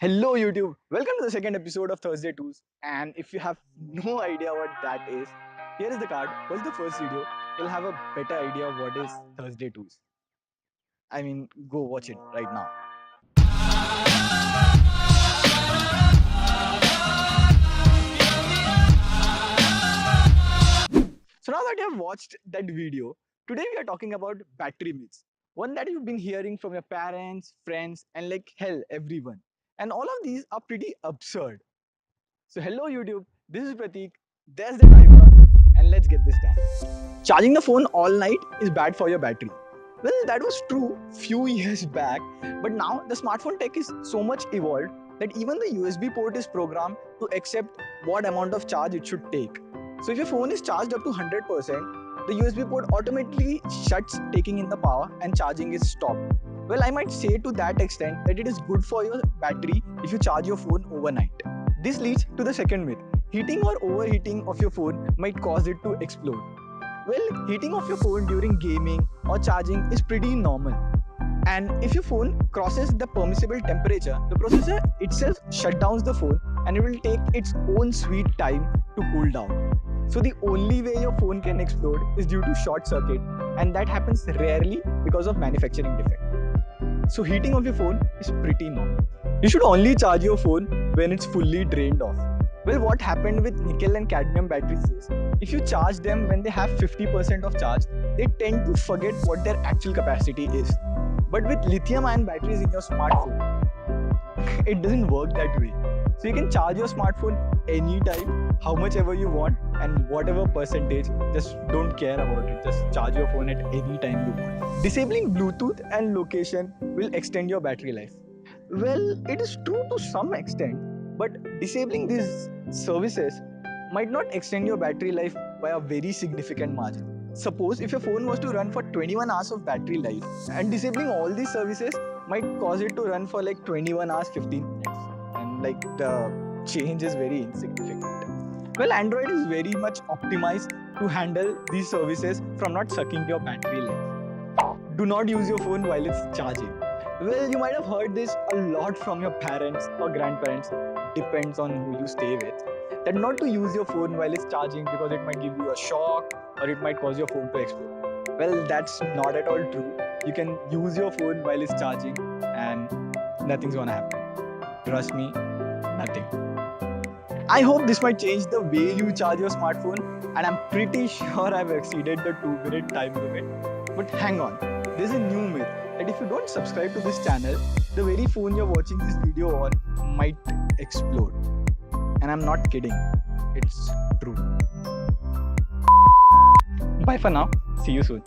Hello YouTube, welcome to the second episode of Thursday Twos. And if you have no idea what that is, here is the card. Watch the first video, you'll have a better idea of what is Thursday Twos. Go watch it right now. So now that you have watched that video, today we are talking about battery myths. One that you've been hearing from your parents, friends, and like hell, everyone. And all of these are pretty absurd. So hello YouTube, this is Pratik, there's the timer, and let's get this done. Charging the phone all night is bad for your battery. Well, that was true few years back, but now the smartphone tech is so much evolved that even the USB port is programmed to accept what amount of charge it should take. So if your phone is charged up to 100%, the USB port automatically shuts taking in the power and charging is stopped. Well, I might say to that extent that it is good for your battery if you charge your phone overnight. This leads to the second myth. Heating or overheating of your phone might cause it to explode. Well, heating of your phone during gaming or charging is pretty normal. And if your phone crosses the permissible temperature, the processor itself shuts down the phone and it will take its own sweet time to cool down. So the only way your phone can explode is due to short circuit, and that happens rarely because of manufacturing defect. So heating of your phone is pretty normal. You should only charge your phone when it's fully drained off. Well, what happened with nickel and cadmium batteries is, if you charge them when they have 50% of charge, they tend to forget what their actual capacity is. But with lithium-ion batteries in your smartphone, it doesn't work that way. So you can charge your smartphone anytime, how much ever you want, and whatever percentage, just don't care about it. Just charge your phone at any time you want. Disabling Bluetooth and location will extend your battery life. Well, it is true to some extent, but disabling these services might not extend your battery life by a very significant margin. Suppose if your phone was to run for 21 hours of battery life, and disabling all these services might cause it to run for like 21 hours 15 minutes, and like the change is very insignificant. Well, Android is very much optimized to handle these services from not sucking your battery life. Do not use your phone while it's charging. Well, you might have heard this a lot from your parents or grandparents, depends on who you stay with, that not to use your phone while it's charging because it might give you a shock or it might cause your phone to explode. Well, that's not at all true. You can use your phone while it's charging and nothing's gonna happen. Trust me, nothing. I hope this might change the way you charge your smartphone, and I'm pretty sure I've exceeded the 2-minute time limit. But hang on, there's a new myth that if you don't subscribe to this channel, the very phone you're watching this video on might explode. And I'm not kidding, it's true. Bye for now, see you soon.